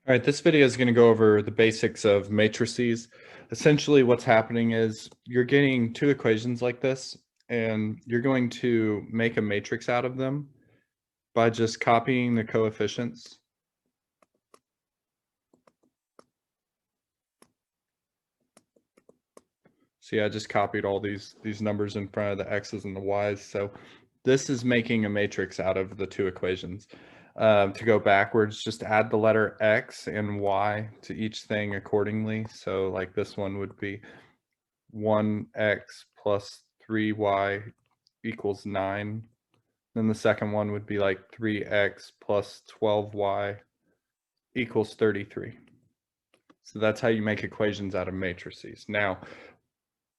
All right, this video is going to go over the basics of matrices. Essentially, what's happening is you're getting two equations like this, and you're going to make a matrix out of them by just copying the coefficients. See, I just copied all these numbers in front of the x's and the y's. So this is making a matrix out of the two equations. To go backwards, just add the letter x and y to each thing accordingly. So like this one would be 1x plus 3y equals 9. Then the second one would be like 3x plus 12y equals 33. So that's how you make equations out of matrices. Now,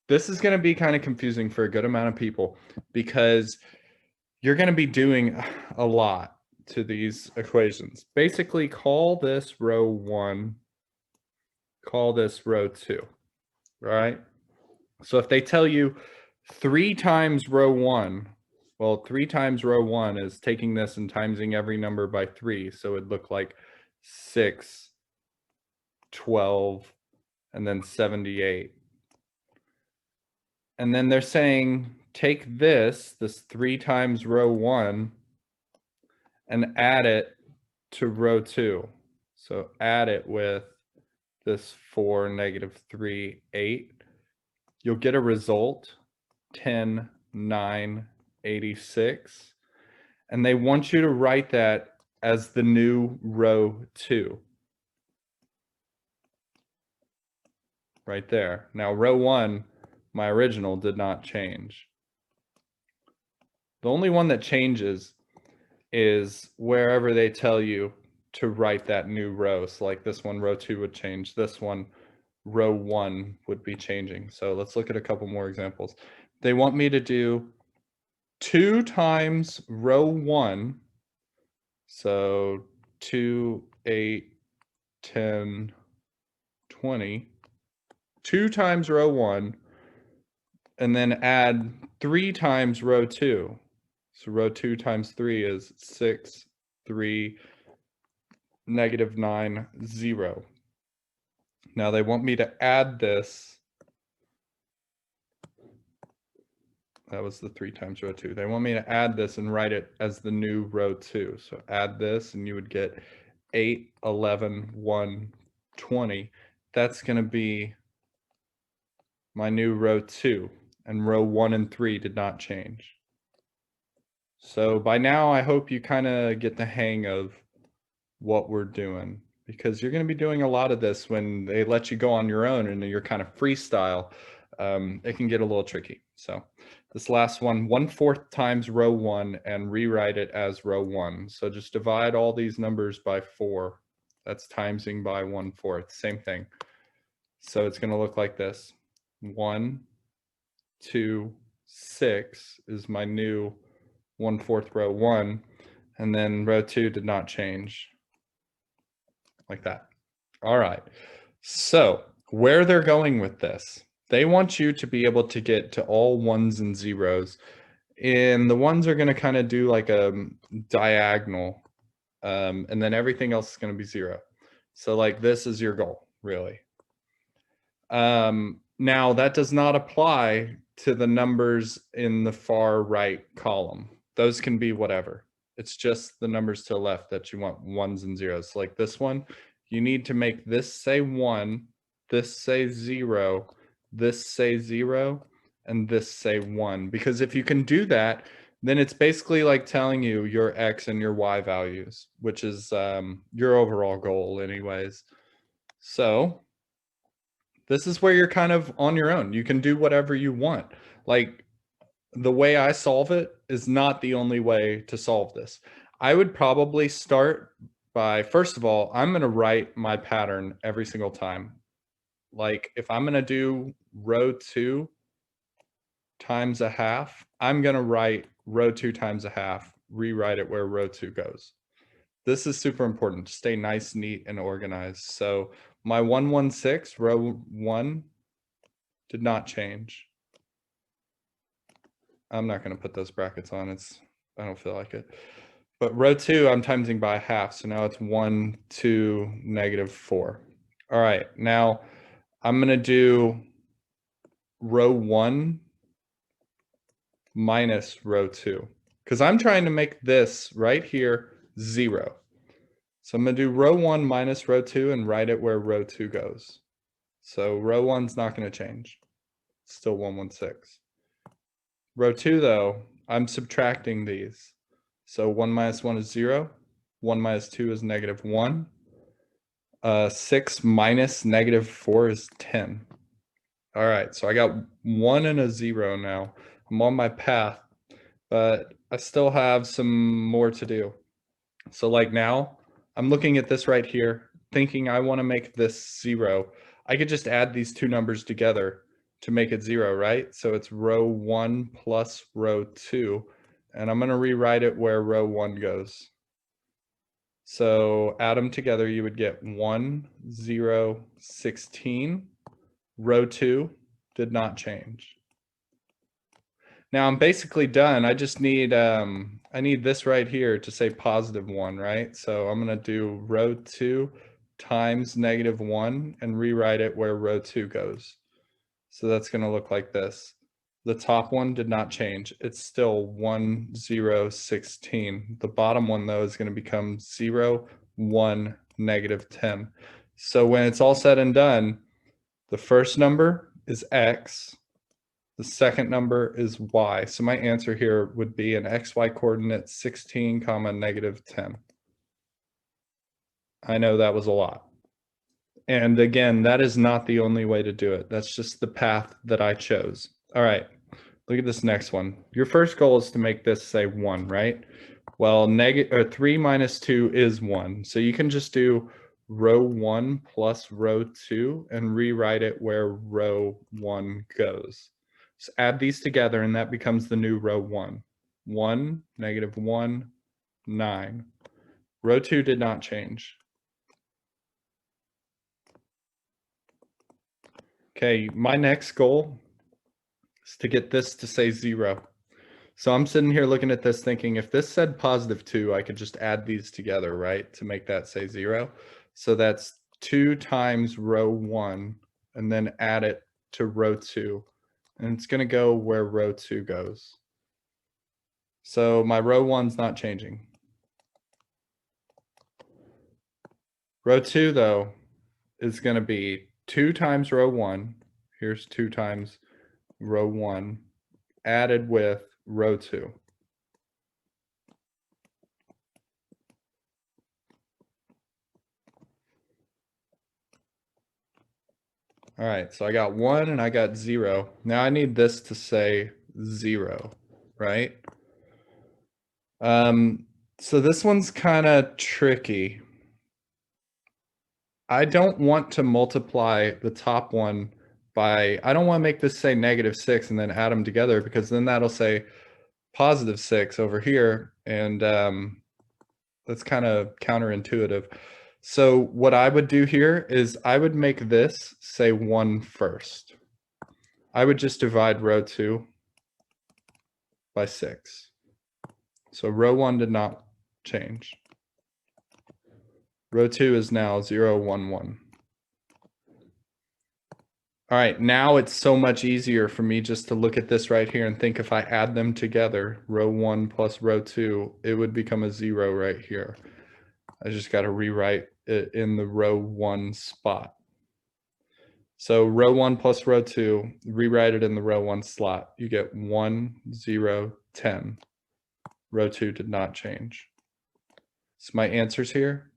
this is going to be kind of confusing for a good amount of people because you're going to be doing a lot to these equations. Basically, call this row 1, call this row 2, right? So if they tell you 3 times row 1, well, 3 times row 1 is taking this and timesing every number by 3. So it'd look like 6, 12, and then 78. And then they're saying, take this 3 times row 1, and add it to row 2. So add it with this 4, negative 3, 8. You'll get a result, 10, 9, 86. And they want you to write that as the new row 2. Right there. Now row 1, my original, did not change. The only one that changes is wherever they tell you to write that new row. So like this one, row 2 would change. This one, row 1 would be changing. So let's look at a couple more examples. They want me to do 2 times row 1. So 2, 8, 10, 20. 2 times row 1. And then add 3 times row 2. So row 2 times 3 is 6, 3, negative 9, 0. Now they want me to add this. That was the 3 times row 2. They want me to add this and write it as the new row 2. So add this and you would get 8, 11, 1, 20. That's going to be my new row 2. And row 1 and 3 did not change. So by now, I hope you kind of get the hang of what we're doing, because you're going to be doing a lot of this when they let you go on your own and you're kind of freestyle. It can get a little tricky. So this last one, 1/4 times row 1 and rewrite it as row 1. So just divide all these numbers by 4. That's timesing by 1/4. Same thing. So it's going to look like this. 1, 2, 6 is my new 1/4 row 1, and then row 2 did not change, like that. All right, so where they're going with this, they want you to be able to get to all ones and zeros, and the ones are going to kind of do like a diagonal, and then everything else is going to be 0. So like this is your goal, really. Now that does not apply to the numbers in the far right column. Those can be whatever. It's just the numbers to the left that you want ones and zeros. Like this one, you need to make this say 1, this say 0, this say 0, and this say 1. Because if you can do that, then it's basically like telling you your x and your y values, which is your overall goal anyways. So this is where you're kind of on your own. You can do whatever you want. Like the way I solve it is not the only way to solve this. I would probably start by, first of all, I'm going to write my pattern every single time. Like if I'm going to do row 2 times a half, I'm going to write row 2 times a half, rewrite it where row 2 goes. This is super important to stay nice, neat, and organized. So my 116, row 1, did not change. I'm not going to put those brackets on. I don't feel like it. But row 2, I'm timesing by half. So now it's 1, 2, negative 4. All right, now I'm going to do row 1 minus row 2. Because I'm trying to make this right here 0. So I'm going to do row 1 minus row 2 and write it where row 2 goes. So row 1's not going to change. It's still 116. Row 2, though, I'm subtracting these. So 1 minus 1 is 0. 1 minus 2 is negative 1. 6 minus negative 4 is 10. All right, so I got 1 and a 0 now. I'm on my path, but I still have some more to do. So like now, I'm looking at this right here, thinking I want to make this 0. I could just add these two numbers together to make it 0, right? So it's row 1 plus row 2, and I'm going to rewrite it where row 1 goes. So add them together, you would get 1, 0, 16. Row 2 did not change. Now I'm basically done. I just need I need this right here to say positive 1, right? So I'm going to do row 2 times negative 1 and rewrite it where row 2 goes. So that's going to look like this. The top one did not change. It's still 1, 0, 16. The bottom one, though, is going to become 0, 1, negative 10. So when it's all said and done, the first number is x. The second number is y. So my answer here would be an xy coordinate 16, comma, negative 10. I know that was a lot. And again, that is not the only way to do it. That's just the path that I chose. All right, look at this next one. Your first goal is to make this say 1, right? Well, 3 minus 2 is 1. So you can just do row 1 plus row 2 and rewrite it where row 1 goes. So add these together and that becomes the new row 1. 1, negative 1, 9. Row 2 did not change. Okay, my next goal is to get this to say 0. So I'm sitting here looking at this thinking if this said positive 2, I could just add these together, right, to make that say 0. So that's 2 times row 1 and then add it to row 2. And it's going to go where row 2 goes. So my row 1's not changing. Row 2, though, is going to be 2 times row 1. Here's 2 times row 1 added with row 2. All right, so I got 1 and I got 0. Now I need this to say 0, right? So this one's kind of tricky. I don't want to multiply the top one by, I don't want to make this say negative 6 and then add them together because then that'll say positive 6 over here. And that's kind of counterintuitive. So what I would do here is I would make this say 1 first. I would just divide row 2 by 6. So row 1 did not change. Row 2 is now 0, 1, 1. All right, now it's so much easier for me just to look at this right here and think if I add them together, row 1 plus row 2, it would become a 0 right here. I just got to rewrite it in the row 1 spot. So row 1 plus row 2, rewrite it in the row 1 slot. You get 1, 0, 10. Row 2 did not change. So my answers here,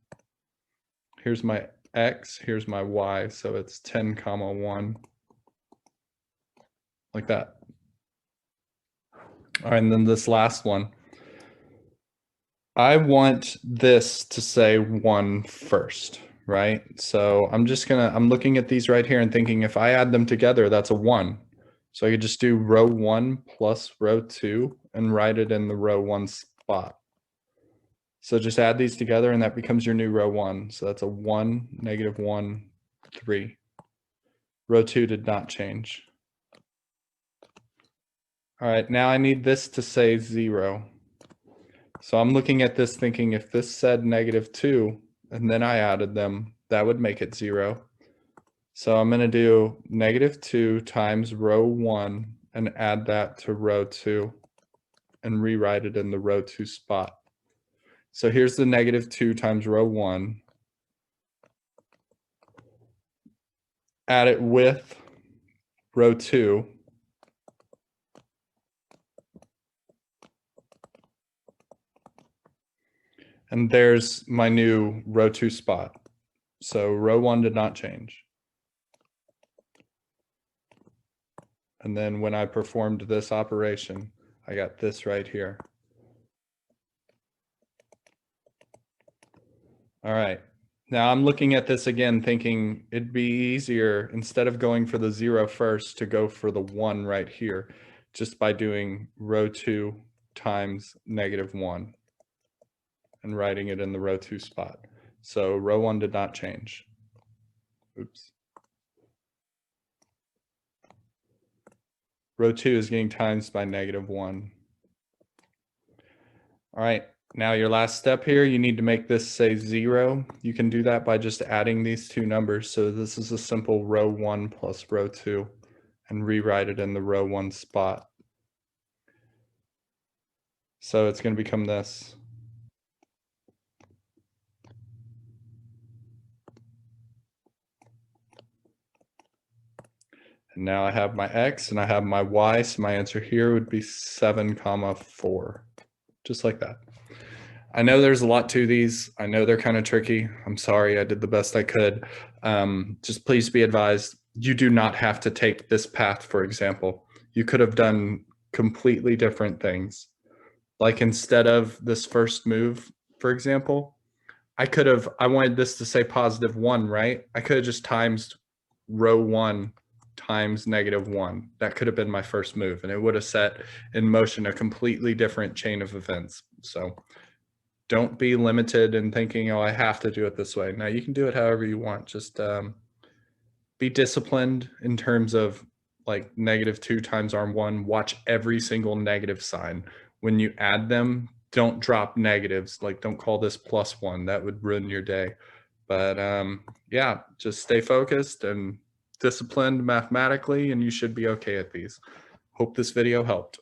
here's my x, here's my y, so it's 10, comma 1, like that. All right, and then this last one. I want this to say 1 first, right? So I'm looking at these right here and thinking if I add them together, that's a 1. So I could just do row 1 plus row 2 and write it in the row 1 spot. So just add these together and that becomes your new row 1. So that's a 1, negative 1, 3. Row 2 did not change. All right, now I need this to say 0. So I'm looking at this thinking if this said -2 and then I added them, that would make it 0. So I'm going to do -2 times row 1 and add that to row 2 and rewrite it in the row 2 spot. So here's the -2 times row 1. Add it with row 2. And there's my new row 2 spot. So row 1 did not change. And then when I performed this operation, I got this right here. All right. Now I'm looking at this again thinking it'd be easier, instead of going for the 0 first, to go for the 1 right here, just by doing row 2 times -1 and writing it in the row 2 spot. So row 1 did not change. Oops. Row 2 is getting times by -1. All right, now your last step here, you need to make this say 0. You can do that by just adding these two numbers. So this is a simple row 1 plus row 2 and rewrite it in the row 1 spot. So it's going to become this. And now I have my x and I have my y, so my answer here would be 7, 4, just like that. I know there's a lot to these. I know they're kind of tricky. I'm sorry, I did the best I could. Just please be advised, you do not have to take this path, for example. You could have done completely different things. Like instead of this first move, for example, I wanted this to say +1, right? I could have just times row 1 times -1. That could have been my first move, and it would have set in motion a completely different chain of events. So don't be limited in thinking, oh, I have to do it this way. Now you can do it however you want. Just be disciplined in terms of like -2 times arm1. Watch every single negative sign. When you add them, don't drop negatives. Like don't call this +1. That would ruin your day. But yeah, just stay focused and disciplined mathematically, and you should be okay at these. Hope this video helped.